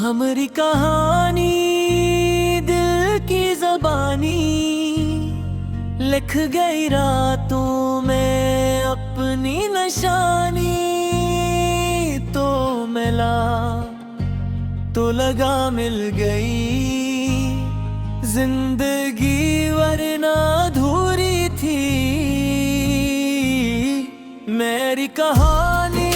हमारी कहानी दिल की ज़बानी लिख गई रातों में अपनी निशानी। तो मिला तो लगा मिल गई जिंदगी वरना अधूरी थी मेरी कहानी।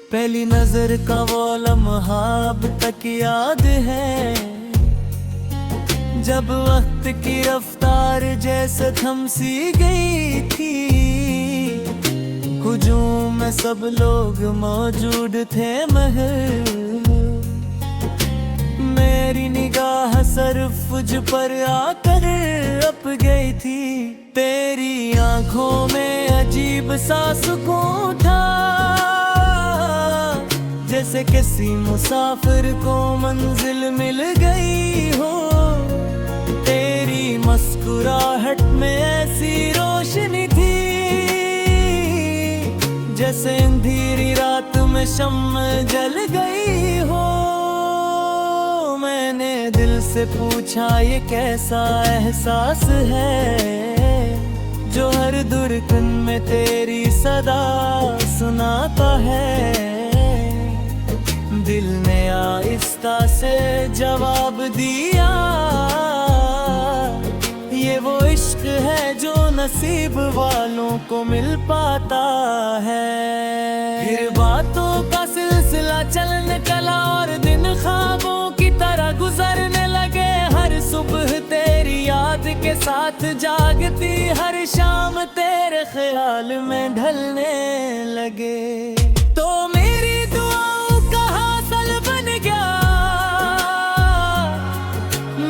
पहली नजर का वो लम्हा अब तक याद है, जब वक्त की रफ्तार जैसे थम सी गई थी। हुजूम में सब लोग मौजूद थे मगर मेरी निगाह सिर्फ मुझ पर आकर रप गई थी। तेरी आंखों में अजीब सा सुकून था, जैसे किसी मुसाफिर को मंजिल मिल गई हो। तेरी मुस्कुराहट में ऐसी रोशनी थी जैसे अंधेरी रात में शम्म जल गई हो। मैंने दिल से पूछा ये कैसा एहसास है जो हर धड़कन में तेरी सदा सुनाता है। दिल ने आहिस्ता से जवाब दिया, ये वो इश्क है जो नसीब वालों को मिल पाता है। फिर बातों का सिलसिला चलने चला और दिन ख्वाबों की तरह गुजरने लगे। हर सुबह तेरी याद के साथ जागती, हर शाम तेरे ख्याल में ढलने लगे। तो मेरी दुआओं का हासिल बन गया,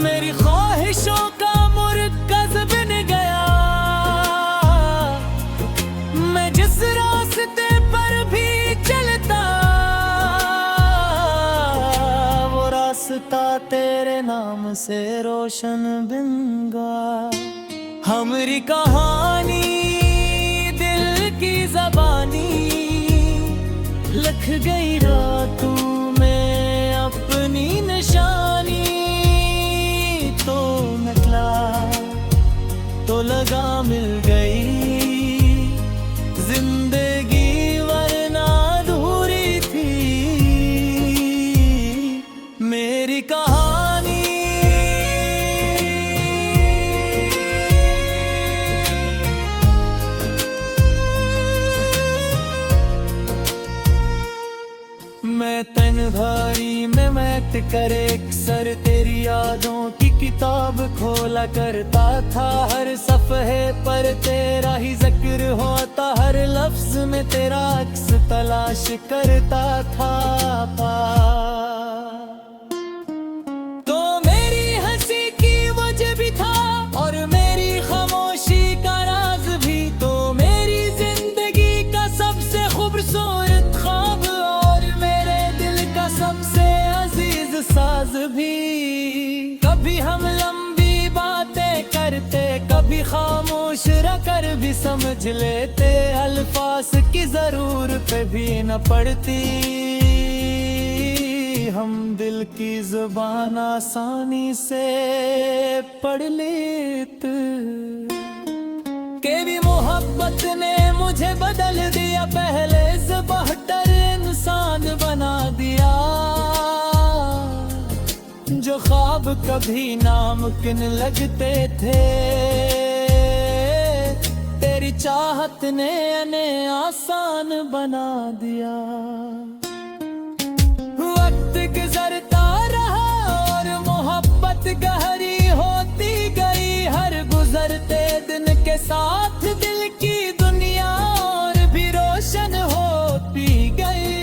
मेरी ख्वाहिशों का मुरक्कज़ बन गया। मैं जिस रास्ते पर भी चलता, वो रास्ता तेरे नाम से रोशन बन गया। हमारी कहानी दिल की ज़बानी लिख गई रातों में अपनी निशानी। तो निकला तो लगा मिल गई जिंदगी वरना अधूरी थी मेरी कहानी। मैं तन्हाई में मैट करे अक्सर तेरी यादों की किताब खोला करता था। हर सफ़हे पर तेरा ही जिक्र होता, हर लफ्ज में तेरा अक्स तलाश करता था। तो मेरी हंसी की वजह भी था और मेरी खामोशी का राज भी। तो मेरी जिंदगी का सबसे खूबसूरत ख्वाब सबसे अजीज साज भी। कभी हम लंबी बातें करते, कभी खामोश रहकर भी समझ लेते। अल्फाज की जरूरत भी न पड़ती, हम दिल की जुबान आसानी से पढ़ लेते। के भी मोहब्बत ने मुझे बदल दिया, पहले से बेहतर इंसान बना दिया। जो ख्वाब कभी नामुमकिन लगते थे, तेरी चाहत ने इन्हें आसान बना दिया। वक्त गुजरता रहा और मोहब्बत गहरी होती गई। हर गुजरते दिन के साथ दिल की दुनिया और भी रोशन होती गई।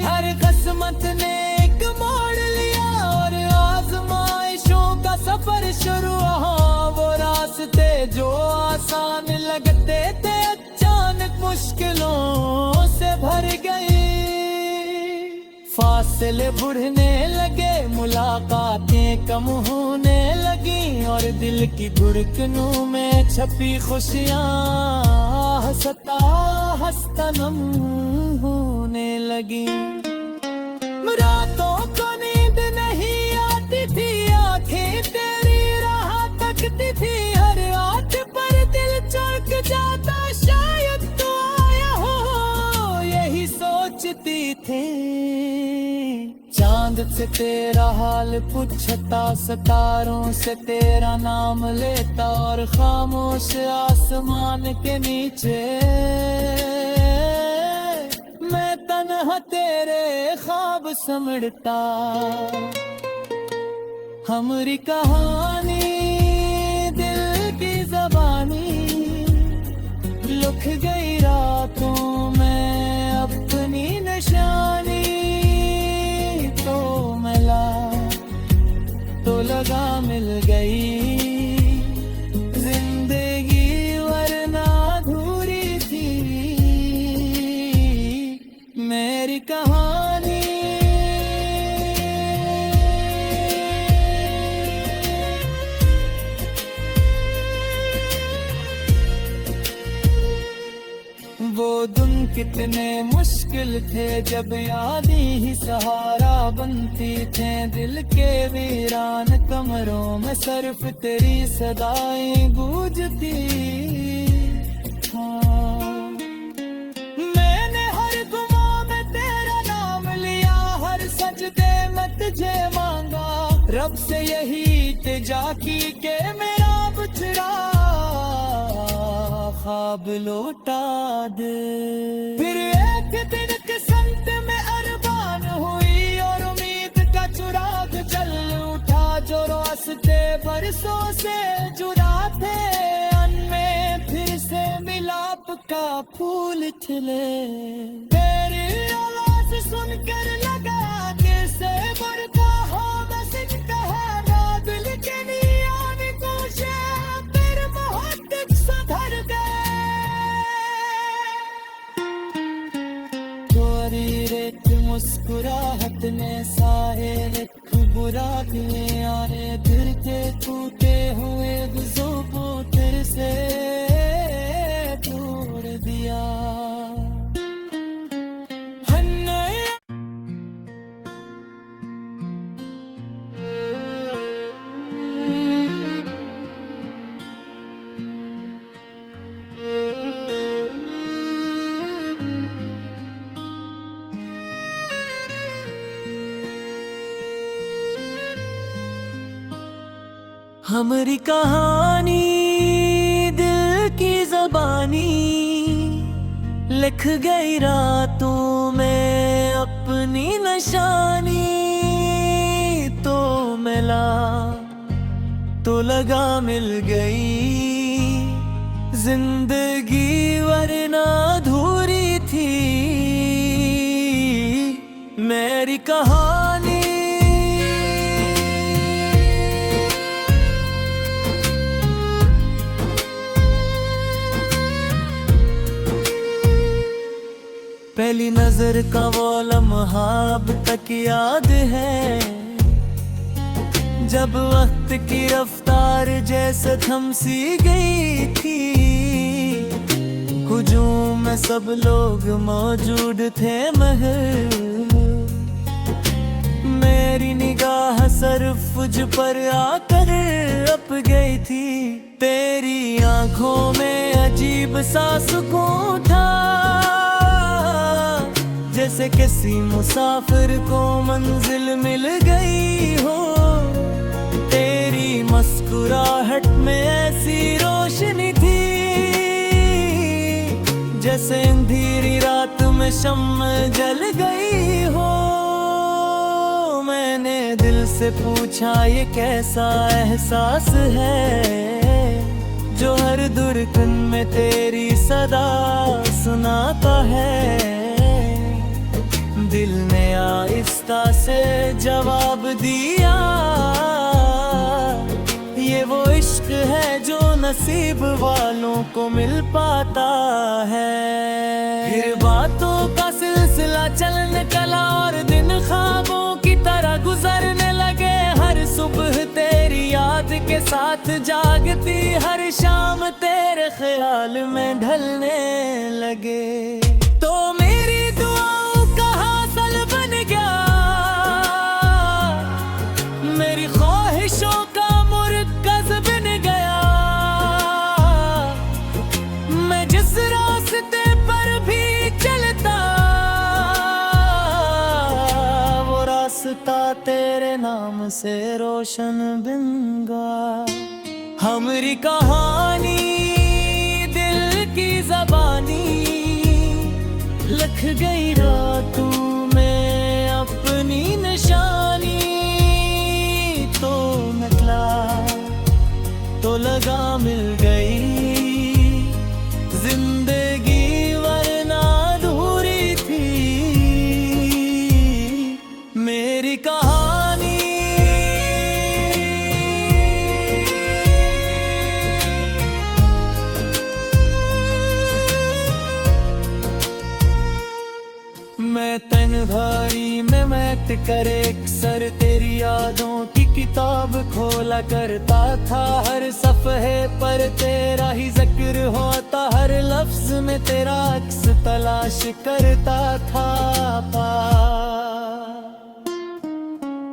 हर किस्मत ने एक मोड़ लिया और आजमाइशों का सफर शुरू हुआ। वो रास्ते जो आसान लगते थे अचानक मुश्किलों से भर गए। फासले बढ़ने लगे, मुलाकातें कम होने लगी और दिल की धड़कनों में छपी खुशियाँ हंसता हंसता नम होने लगी। रातों को नींद नहीं आती थी, आंखें तेरी राह तकती थी, हर आंख पर दिल चौंक जाता, शायद तू आया हो यही सोचती थी। चांद से तेरा हाल पूछता, सितारों से तेरा नाम लेता और खामोश आसमान के नीचे मैं तन्हा तेरे ख्वाब समझता। हमारी कहानी दिल की ज़बानी लिख गई रातों में अपनी निशानी। तो मिला तो लगा मिल गई जिंदगी वरना अधूरी थी मेरी कहानी। वो दिन कितने मुश्किल थे जब यादें ही सहारा बनती थे, दिल के वीरान कमरों में सिर्फ तेरी सदाएं गूंजती। हाँ, मैंने हर दुआ में तेरा नाम लिया, हर सजदे में तुझे मांगा, रब से यही इल्तिजा की के मेरा बुचड़ा ख्वाब लौटा दे। फिर एक दिन किस्मत में अरमान हुई और उम्मीद का चिराग जल उठा, जो रास्ते बरसों से जुदा थे उनमें फिर से मिलाप का फूल खिले। तेरी आवाज सुनकर लगा कैसे बढ़ता हो बस कहना, दिल के नियान कोशे फिर मोहब्बत सुधर गए। रेत मुस्कुराहट ने सारे बुरा किए आने फिर के टूटे हुए गुज़ों को तेरे से तोड़ दिया। हमारी कहानी दिल की ज़बानी लिख गई रातों में अपनी निशानी। तो मिला तो लगा मिल गई जिंदगी वरना अधूरी थी मेरी कहानी। पहली नजर का वो लम्हा अब तक याद है, जब वक्त की रफ्तार जैसे थम सी गई थी। हुजूम में सब लोग मौजूद थे मगर मेरी निगाह सिर्फ तुझ पर आकर अप गई थी। तेरी आंखों में अजीब सा सुकून था, जैसे किसी मुसाफिर को मंजिल मिल गई हो। तेरी मुस्कुराहट में ऐसी रोशनी थी जैसे अंधेरी रात में शम्म जल गई हो। मैंने दिल से पूछा ये कैसा एहसास है जो हर धड़कन में तेरी सदा सुनाता है। दिल ने आहिस्ता से जवाब दिया, ये वो इश्क है जो नसीब वालों को मिल पाता है। फिर बातों का सिलसिला चल निकला और दिन रात जागती हर शाम तेरे ख्याल में ढलने लगे। तो मेरी दुआओं का हासिल बन गया, मेरी ख्वाहिशों का मुरक्कज़ बन गया। मैं जिस रास्ते पर भी चलता, वो रास्ता तेरे नाम से रोशन बन गया। हमारी कहानी दिल की ज़बानी, लिख गई रातों में अपनी निशानी। तो निकला तो लगा मिल गई जिंदगी, वरना अधूरी थी मेरी कहानी। मैं तन्हाई में मैट कर अक्सर तेरी यादों की किताब खोला करता था। हर सफ़हे पर तेरा ही जिक्र होता, हर लफ्ज में तेरा अक्स तलाश करता था।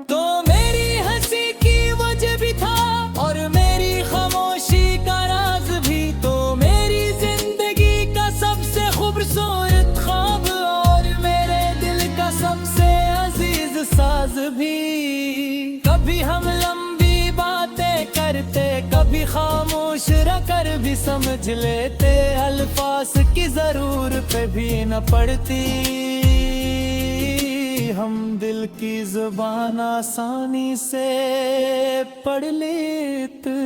तो मेरी हंसी की वजह भी था और मेरी खामोशी का राज भी। तो मेरी जिंदगी का सबसे खूबसूरत ख्वाब और मेरे दिल का सबसे अजीज साज भी। कभी हम लंबी बातें करते, कभी खामोश रहकर भी समझ लेते। अल्फाज की जरूरत भी न पड़ती, हम दिल की जुबान आसानी से पढ़ लेते।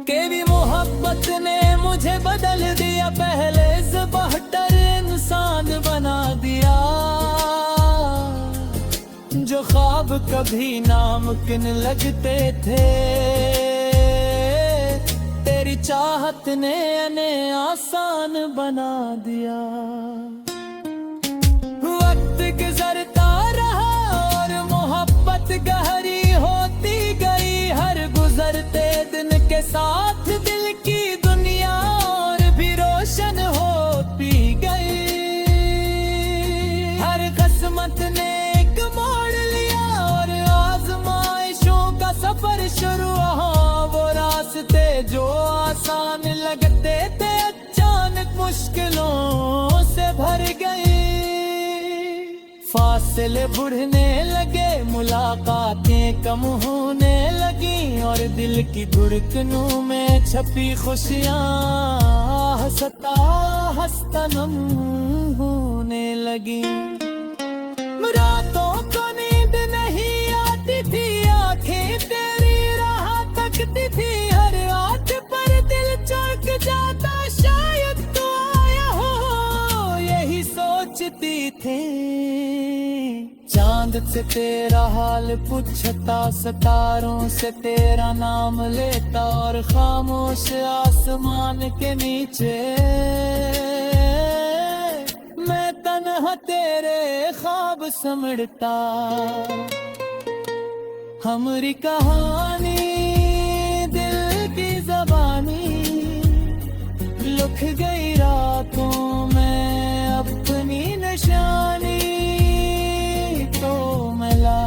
के भी मोहब्बत ने मुझे बदल दिया, पहले से बेहतर इंसान बना दिया। जो ख्वाब कभी नामुमकिन लगते थे, तेरी चाहत ने इन्हें आसान बना दिया। वक्त गुजरता रहा और मोहब्बत गहरी होती गई। हर गुजरते दिन के साथ दिल की दुनिया और भी रोशन होती गई। हर किस्मत ने एक मोड़ लिया और आजमाइशों का सफर शुरू हुआ। वो रास्ते जो आसान लगते थे अचानक मुश्किलों से भर गए। फासले बढ़ने लगे, मुलाकातें कम होने लगी और दिल की धड़कनों में छपी खुशियाँ हंसता हंसता नम होने लगी। रातों को नींद नहीं आती थी, आंखें तेरी राह तकती थी। हर रात पर दिल चौंक जाता, शायद तू आया हो यही सोचती थी। चांद से तेरा हाल पूछता, सितारों से तेरा नाम लेता और खामोश आसमान के नीचे मैं तन्हा तेरे ख्वाब समझता। हमारी कहानी दिल की ज़बानी, लिख गई रातों में अपनी निशानी। तो मिला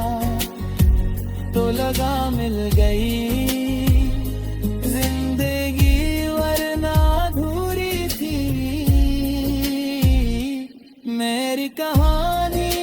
तो लगा मिल गई जिंदगी, वरना अधूरी थी मेरी कहानी।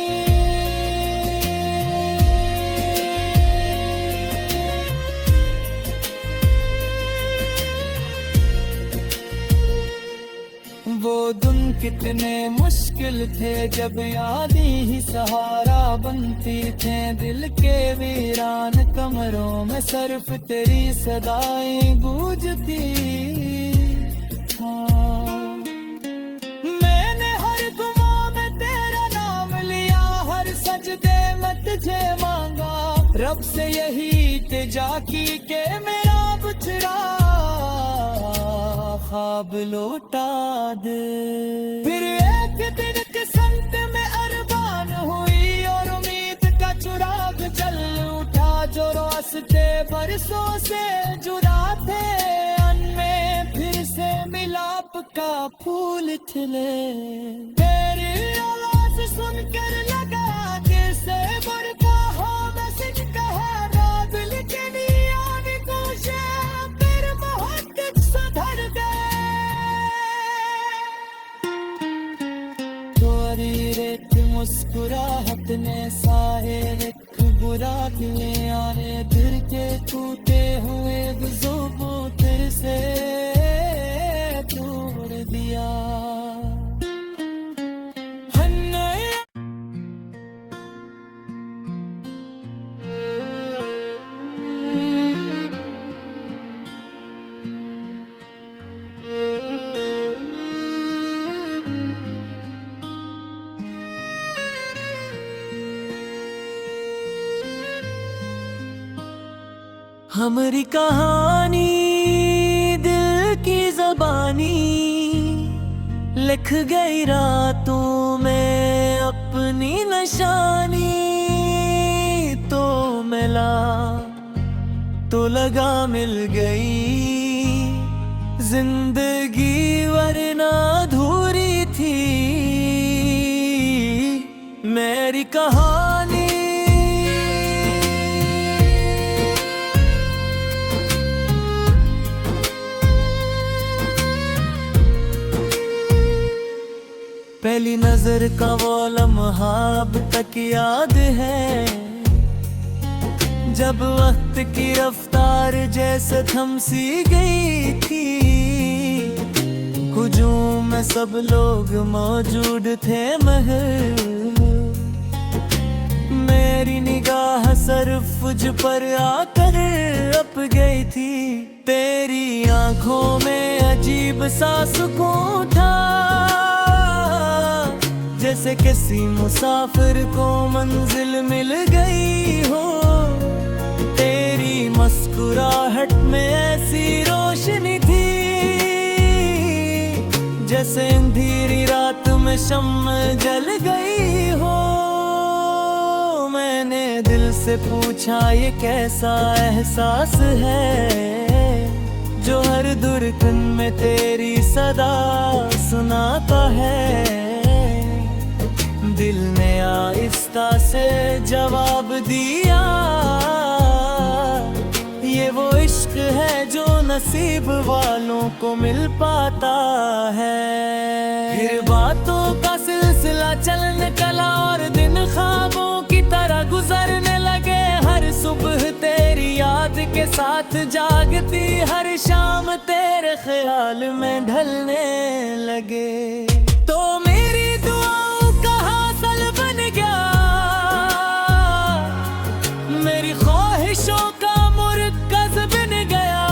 वो दिन कितने मुश्किल थे जब यादें ही सहारा बनती थे। दिल के वीरान कमरों में सिर्फ तेरी सदाएं गूंजती। मैंने हर दुआ में तेरा नाम लिया, हर सजदे में तुझे मांगा। रब से यही इल्तिजा की के मेरा बछड़ा ख्वाब लौटा दे। फिर एक दिन किस्मत में अरमान हुई और उम्मीद का चिराग जल उठा। जो रोशनी रास्ते बरसों से जुदा थे, अनमें फिर से मिलाप का फूल खिले। तेरी आवाज सुनकर लगा कैसे बरपा हो मैसेज कहना, दिल के नियान कोशे फिर मोहब्बत सुधर गए। तोरी रेत मुस्कुराहट ने साए एक बुरा किए, आने दिल के टूटे हुए गुज़ों तेरे से तोड़ दिया। हमारी कहानी दिल की ज़बानी, लिख गई रातों में अपनी निशानी। तो मिला तो लगा मिल गई जिंदगी, वरना अधूरी थी मेरी कहानी। पहली नजर का वो लम्हा अब तक याद है, जब वक्त की रफ्तार जैसे थम सी गई थी। हुजूम में सब लोग मौजूद थे मगर मेरी निगाह सिर्फ तुझ पर आकर अप गई थी। तेरी आंखों में अजीब सा सुकून था, जैसे किसी मुसाफिर को मंजिल मिल गई हो। तेरी मुस्कुराहट में ऐसी रोशनी थी, जैसे अंधेरी रात में शम्म जल गई हो। मैंने दिल से पूछा ये कैसा एहसास है, जो हर धड़कन में तेरी सदा सुनाता है। दिल ने आहिस्ता से जवाब दिया, ये वो इश्क है जो नसीब वालों को मिल पाता है। फिर बातों का सिलसिला चलने चला और दिन ख्वाबों की तरह गुजरने लगे। हर सुबह तेरी याद के साथ जागती, हर शाम तेरे ख्याल में ढलने लगे। तो मेरी दुआओं का हासिल बन गया, मेरी ख्वाहिशों का मुरक्कज़ बन गया।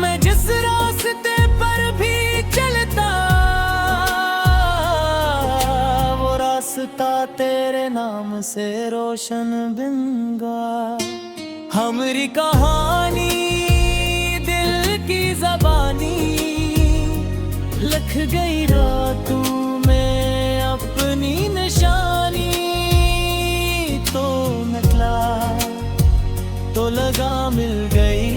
मैं जिस रास्ते पर भी चलता, वो रास्ता तेरे नाम से रोशन बन गया। हमारी कहानी दिल की ज़बानी, लिख गई रातों में अपनी निशानी। तो निकला तो लगा मिल गई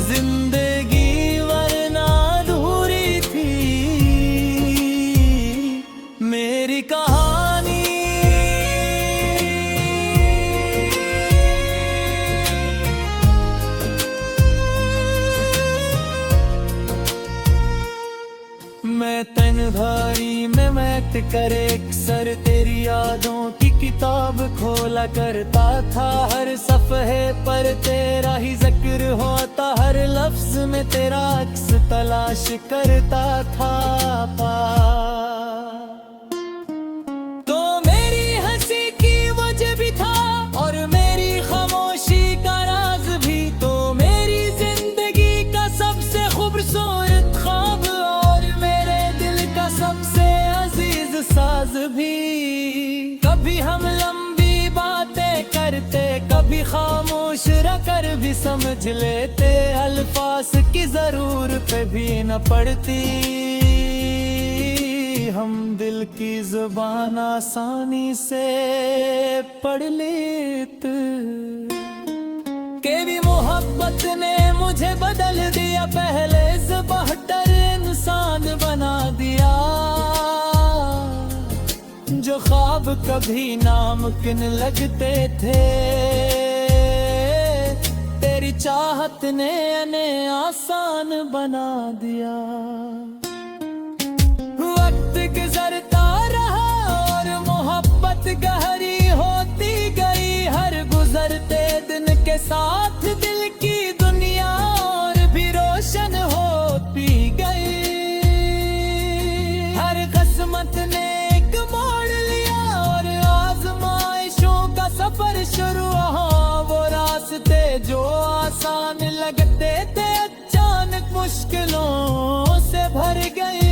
जिंदगी, वरना अधूरी थी मेरी कहानी। मैं तन भारी में महक कर एक सर तेरी यादों की किताब खोला करता था। हर सफ़हे पर तेरा ही जिक्र होता, हर लफ्ज में तेरा अक्स तलाश करता था। तो मेरी हंसी की वजह भी था और मेरी खामोशी का राज भी। तो मेरी जिंदगी का सबसे खूबसूरत ख्वाब और मेरे दिल का सबसे अजीज साज भी। कभी हम लंबी बातें करते, कभी खामोश रहकर भी समझ लेते। अल्फाज की जरूरत भी न पड़ती, हम दिल की जुबान आसानी से पढ़ लेते। के भी मोहब्बत ने मुझे बदल दिया, पहले से बेहतर इंसान बना दिया। जो ख्वाब कभी नामुमकिन लगते थे, तेरी चाहत ने इन्हें आसान बना दिया। वक्त गुजरता रहा और मोहब्बत गहरी होती गई। हर गुजरते दिन के साथ दिल की दुनिया और भी रोशन होती गई। हर किस्मत ने एक मोड़ लिया और आजमाइशों का सफर शुरू हुआ। वो रास्ते जो आसान लगते थे अचानक मुश्किलों से भर गए।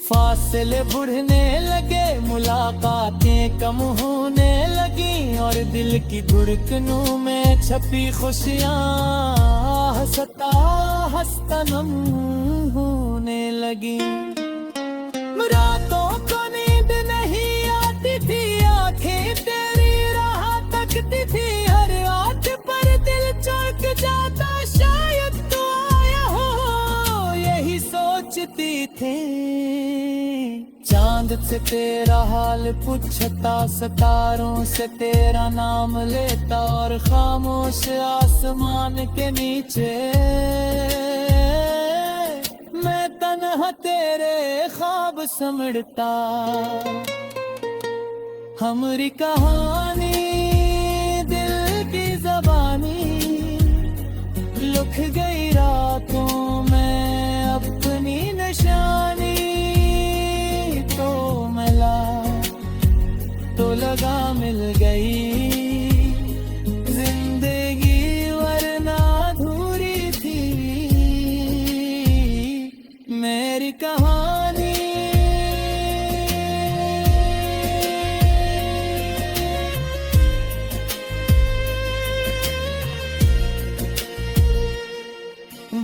फासले बढ़ने लगे, मुलाकातें कम होने लगी और दिल की धड़कनों में छपी खुशियाँ हंसता हंसता नम होने लगी। रातों को नींद नहीं आती थी, आंखें तेरी राह तकती थी। हर रात पर दिल चौंक जाता, शायद तू आया हो यही सोचती थी। चांद से तेरा हाल पूछता, सितारों से तेरा नाम लेता और खामोश आसमान के नीचे मैं तन्हा तेरे ख्वाब समझता। हमारी कहानी दिल की ज़बानी लिख गई रातों में अपनी निशानी। तो मिला तो लगा मिल गई जिंदगी वरना अधूरी थी मेरी कहानी।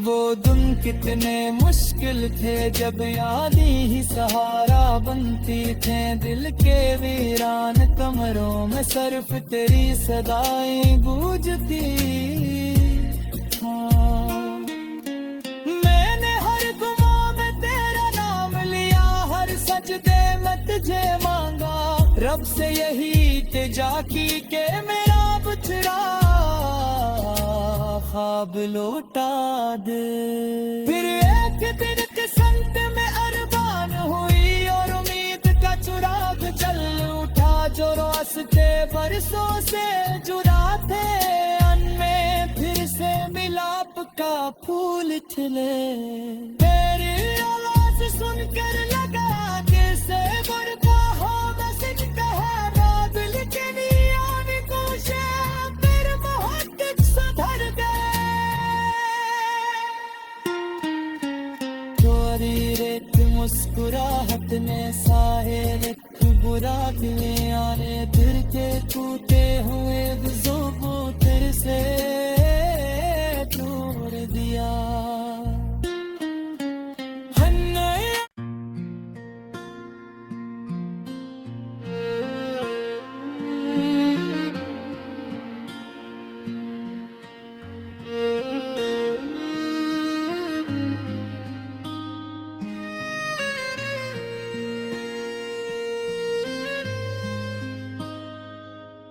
वो दिन कितने मुश्किल थे जब यादें ही सहारा बनती थे। दिल के वीरान कमरों में सिर्फ तेरी सदाएं गूंजती। मैंने हर गुमा में तेरा नाम लिया, हर सजदे में तुझे मांगा। रब से यही इल्तिजा की के मेरा बुचरा ख्वाब लौटा दे। फिर एक दिन किस्मत में अरमान हुई और उम्मीद का चिराग जल उठा। जो रास्ते बरसों से जुड़ा थे अनमें फिर से मिलाप का फूल खिले। तेरी आवाज सुनकर लगा कैसे बरपा हो बस कहरा दिल के नियान कोशे फिर मोहब्बत सुधर गए। रेत मुस्कुराहट ने साहिल बुरा दिले आने दिल के टूटे हुए दिलों को तेरे से तोड़ दिया।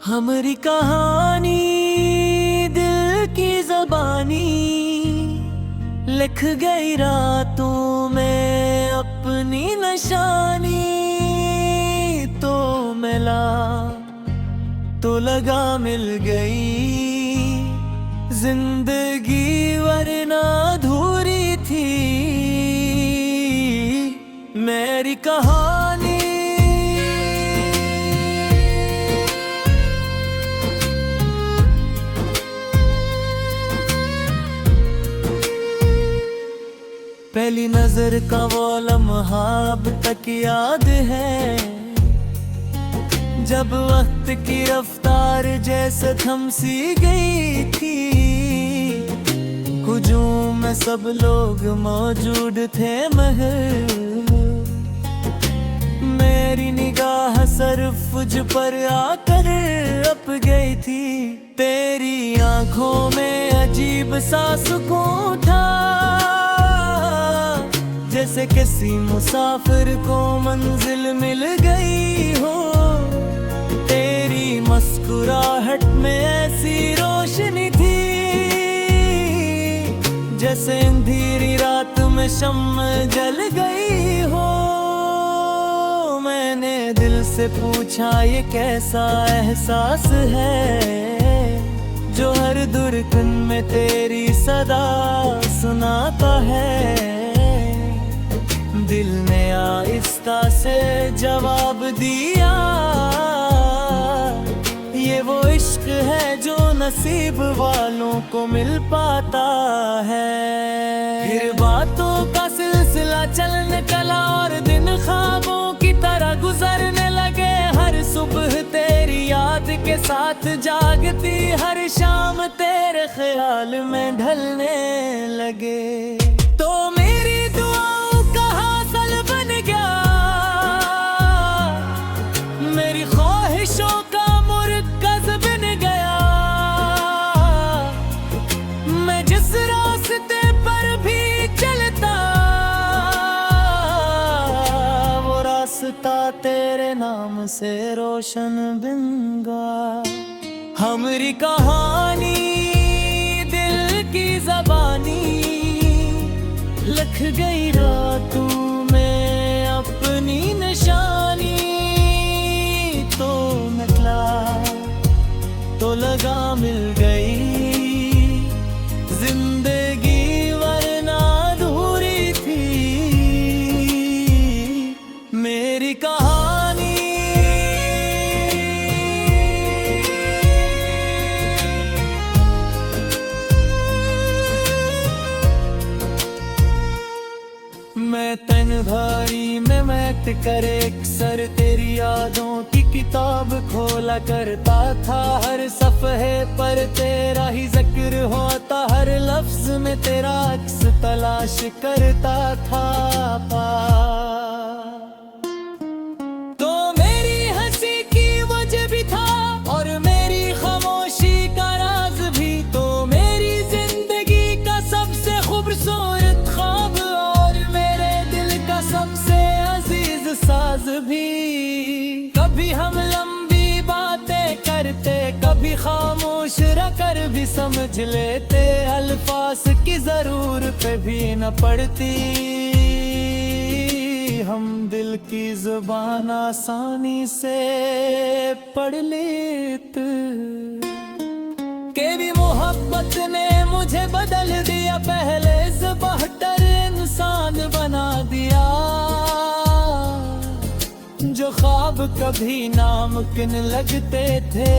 हमारी कहानी दिल की ज़बानी लिख गई रातों में अपनी निशानी। तो मिला तो लगा मिल गई जिंदगी वरना अधूरी थी मेरी कहानी। पहली नजर का वो लम्हा अब तक याद है, जब वक्त की रफ्तार जैसे थम सी गई थी। हुजूम में सब लोग मौजूद थे मगर मुझ पर आकर अप गई थी। तेरी आंखों में अजीब सा सुकून था, जैसे किसी मुसाफिर को मंजिल मिल गई हो। तेरी मुस्कुराहट में ऐसी रोशनी थी, जैसे अंधेरी रात में शम्म जल गई हो। मैंने दिल से पूछा ये कैसा एहसास है, जो हर धड़कन में तेरी सदा सुनाता है। दिल ने आहिस्ता से जवाब दिया, ये वो इश्क है जो नसीब वालों को मिल पाता है। फिर बातों का सिलसिला चलने चला और दिन ख्वाबों की तरह गुजरने लगे। हर सुबह तेरी याद के साथ जागती, हर शाम तेरे ख्याल में ढलने लगे। तो मेरी दुआओं का हासिल बन गया, मेरी ख्वाहिशों का मुरक्कज़ बन गया। मैं जिस रास्ते पर भी चलता, वो रास्ता तेरे नाम से रोशन बन गया। हमारी कहानी दिल की ज़बानी लिख गई रातों में अपनी निशानी। तो निकला तो लगा मिल गई जिंदगी, वरना अधूरी थी मेरी कहानी। मैं तन भारी में महक करे अक्सर तेरी यादों की किताब खोला करता था। हर सफ़हे पर तेरा ही जिक्र होता, हर लफ्ज में तेरा अक्स तलाश करता था। तो मेरी हंसी की वजह भी था और मेरी खामोशी का राज भी। तो मेरी जिंदगी का सबसे खूबसूरत ख्वाब और मेरे दिल का सबसे अजीज साज भी। कभी हम लंबी बातें करते, कभी खामोश रहकर भी समझ लेते। अल्फाज की जरूरत भी न पड़ती, हम दिल की जुबान आसानी से पढ़ लेते। के भी मोहब्बत ने मुझे बदल दिया, पहले से बेहतर इंसान बना दिया। जो ख्वाब कभी नामुमकिन लगते थे,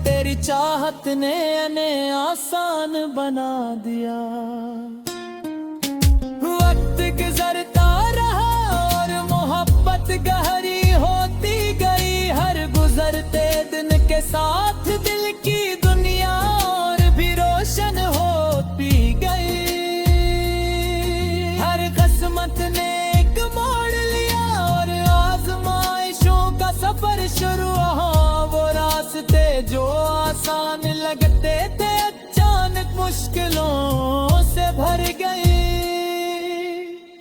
तेरी चाहत ने इन्हें आसान बना दिया। वक्त गुजरता रहा और मोहब्बत गहरी होती गई। हर गुजरते दिन के साथ दिल की दुनिया और भी रोशन होती गई। हर किस्मत ने एक मोड़ लिया और आजमाइशों का सफर शुरू हुआ। वो रास्ते जो आसान लगते थे अचानक मुश्किलों से भर गए।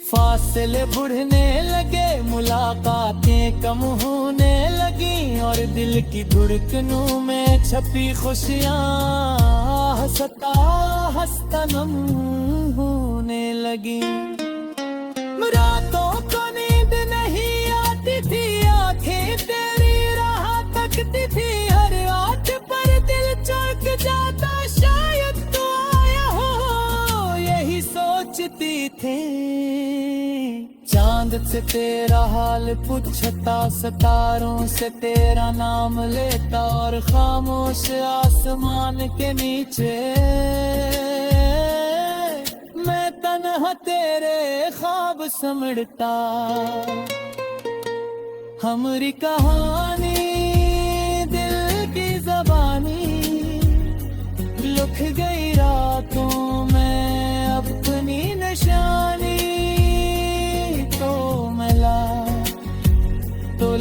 फासले बढ़ने लगे, मुलाकातें कम होने लगी और दिल की धड़कनों में छपी खुशियाँ हंसता हंसता नम होने लगी। रातों को नींद नहीं आती थी, आंखें तेरी राह तकती थी। हर आठ पर दिल चौंक जाता, शायद तू आया हो यही सोचती थी। चांद से तेरा हाल पूछता, सितारों से तेरा नाम लेता और खामोश आसमान के नीचे मैं तन्हा तेरे ख्वाब समझता। हमारी कहानी दिल की ज़बानी लिख गई रातों में अपनी निशानी। तो मिला तो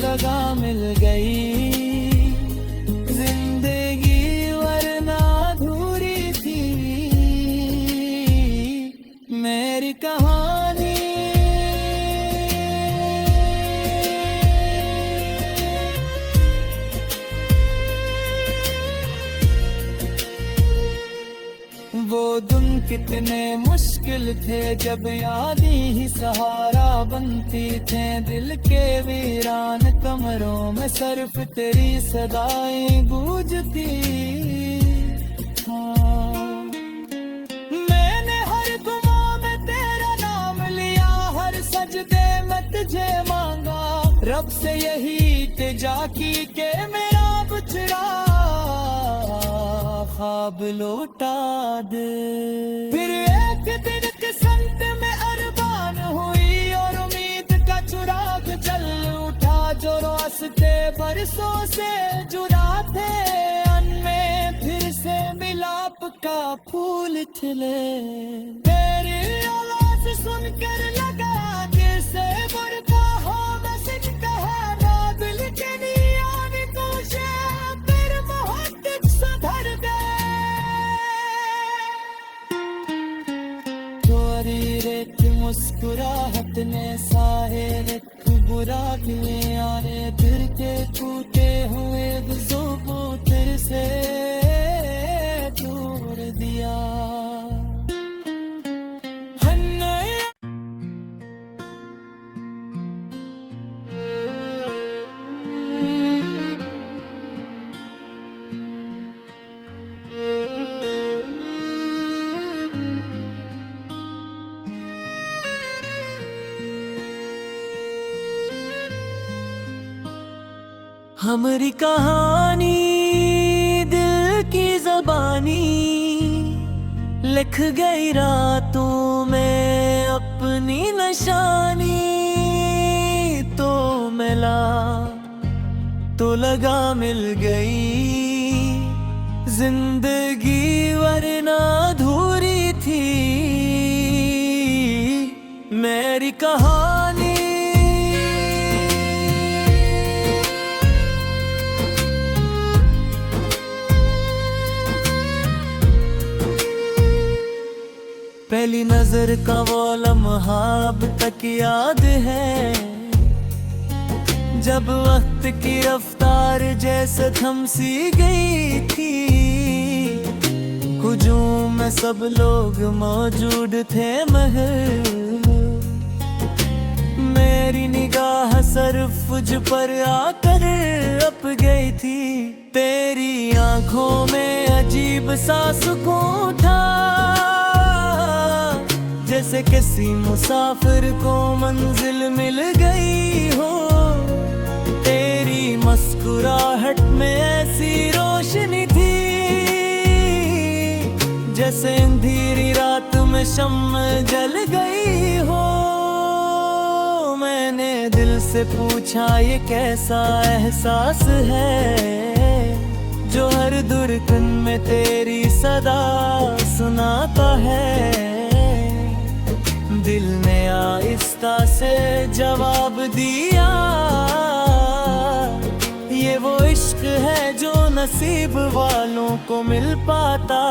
कितने मुश्किल थे जब यादें ही सहारा बनती थे। दिल के वीरान कमरों में सिर्फ तेरी सदाएं गूंजती। मैंने हर दुआ में तेरा नाम लिया, हर सजदे में तुझे मांगा। रब से यही इल्तिजा की के मेरा बुचड़ा ख्वाब लौटा दे। फिर एक दिन किस्मत में अरमान हुई और उम्मीद का चिराग जल उठा। जो रास्ते बरसों से जुड़ा थे अनमें फिर से मिलाप का फूल खिले। तेरी आवाज सुनकर लगा जैसे बरपा हो बस कहा ना दिल के नियानी तुझे फिर मोहब्बत सुधर गए। चोरी रेत मुस्कुराहट ने साहे एक बुरा किए आने फिर के टूटे हुए गुज़ों को तेरे से तोड़ दिया। हमारी कहानी दिल की ज़बानी लिख गई रातों में अपनी निशानी। तो मिला तो लगा मिल गई जिंदगी वरना अधूरी थी मेरी कहानी। पहली नजर का वो लम्हा अब तक याद है, जब वक्त की रफ्तार जैसे थम सी गई थी। हुजूम में सब लोग मौजूद थे मगर मेरी निगाह सिर्फ तुझ पर आकर अप गई थी। तेरी आंखों में अजीब सा सुकून था, जैसे किसी मुसाफिर को मंजिल मिल गई हो। तेरी मुस्कुराहट में ऐसी रोशनी थी, जैसे अंधेरी रात में शम्म जल गई हो। मैंने दिल से पूछा ये कैसा एहसास है, जो हर धड़कन में तेरी सदा सुनाता है। दिल ने आहिस्ता से जवाब दिया, ये वो इश्क है जो नसीब वालों को मिल पाता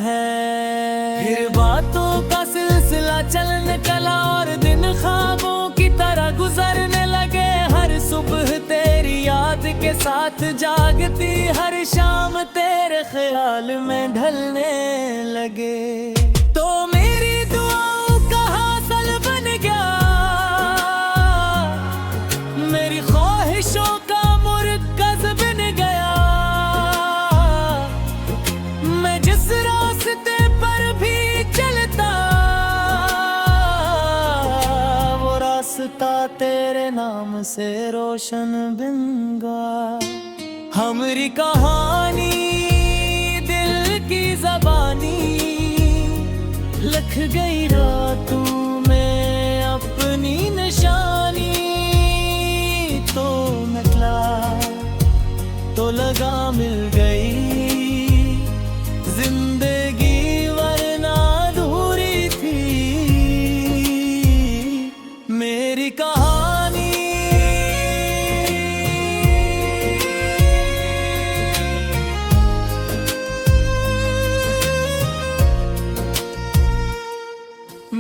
है। फिर बातों का सिलसिला चलने चला और दिन ख्वाबों की तरह गुजरने लगे। हर सुबह तेरी याद के साथ जागती, हर शाम तेरे ख्याल में ढलने लगे। तो मेरी दुआओं का हासिल बन गया, मेरी ख्वाहिशों का मुरक्कज़ बन गया। मैं जिस रास्ते पर भी चलता, वो रास्ता तेरे नाम से रोशन बन गया। हमारी कहानी दिल की ज़बानी लिख गई रातों में अपनी निशानी। तो निकला तो लगा मिल गई जिंदगी वरना अधूरी थी मेरी कहानी।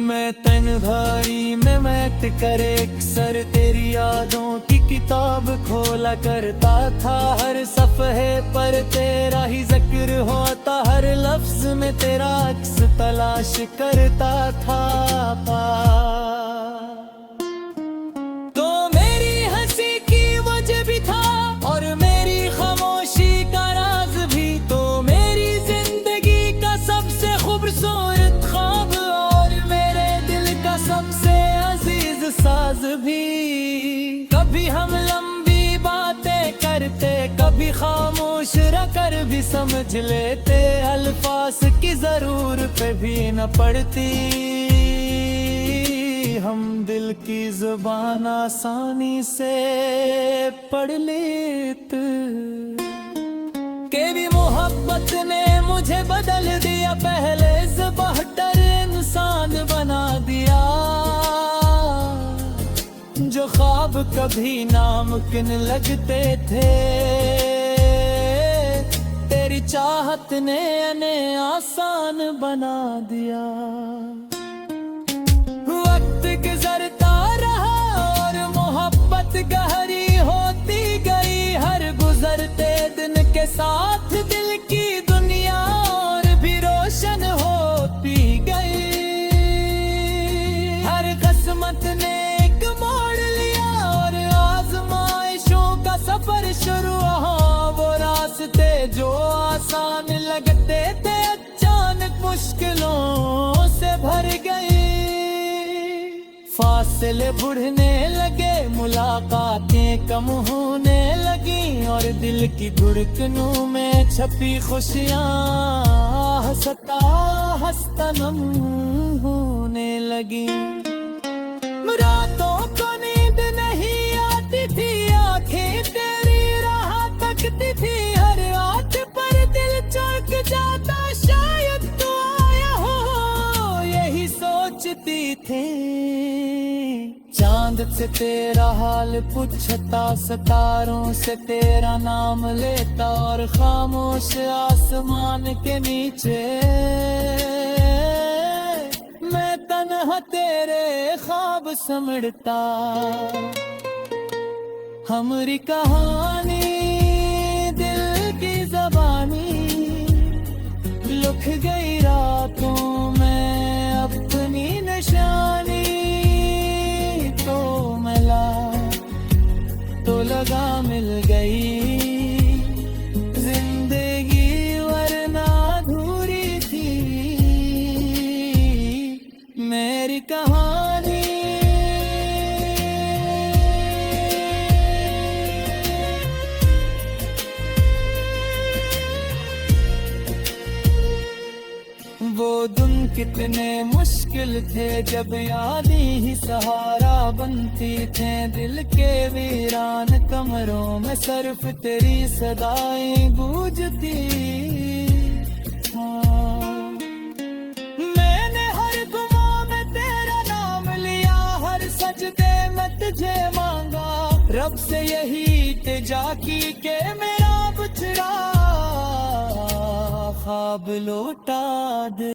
मैं तन्हाई में मैं बात करे अक्सर तेरी यादों की किताब खोला करता था। हर सफ़हे पर तेरा ही जिक्र होता, हर लफ्ज में तेरा अक्स तलाश करता था। तो मेरी हंसी की वजह भी था और मेरी खामोशी का राज भी, तो मेरी जिंदगी का सबसे खूबसूरत ख्वाब और मेरे दिल का सबसे अजीज साज भी। कभी हम लंबी बातें करते, कभी खामोश रहकर भी समझ लेते, अल्फाज की जरूरत भी न पड़ती, हम दिल की जुबान आसानी से पढ़ लेते। के भी मोहब्बत ने मुझे बदल दिया, पहले से बेहतर इंसान बना दिया। जो ख्वाब कभी नामुमकिन लगते थे, तेरी चाहत ने इन्हें आसान बना दिया। वक्त गुजरता रहा और मोहब्बत गहरी होती गई, हर गुजरते दिन के साथ दिल की दुनिया और भी रोशन होती गई। हर किस्मत ने एक मोड़ लिया और आजमाइशों का सफर शुरू हुआ। वो रास्ते जो आसान लगते थे अचानक मुश्किलों से भर गए। फासले बढ़ने लगे, मुलाकातें कम होने लगी और दिल की धड़कनों में छपी खुशियाँ हंसता हंसता नम होने लगी। रातों को नींद नहीं आती थी, आंखें तेरी राह तकती थी, हर रात पर दिल चौंक जाता, शायद तू आया हो यही सोचती थी। चांद से तेरा हाल पूछता, सितारों से तेरा नाम लेता और खामोश आसमान के नीचे मैं तन्हा तेरे ख्वाब समझता। हमारी कहानी दिल की ज़बानी लिख गई रातों में अपनी निशानी। तो मिला तो लगा मिल गई जिंदगी, वरना अधूरी थी मेरी कहानी। वो दिन कितने मुश्किल थे जब यादें ही सहारा बनती थे, दिल के वीरान कमरों में सिर्फ तेरी सदाएं गूंजती। मैंने हर दुआ में तेरा नाम लिया, हर सजदे में तुझे मांगा, रब से यही इल्तिजा की के मेरा बिछड़ा ख्वाब लौटा दे।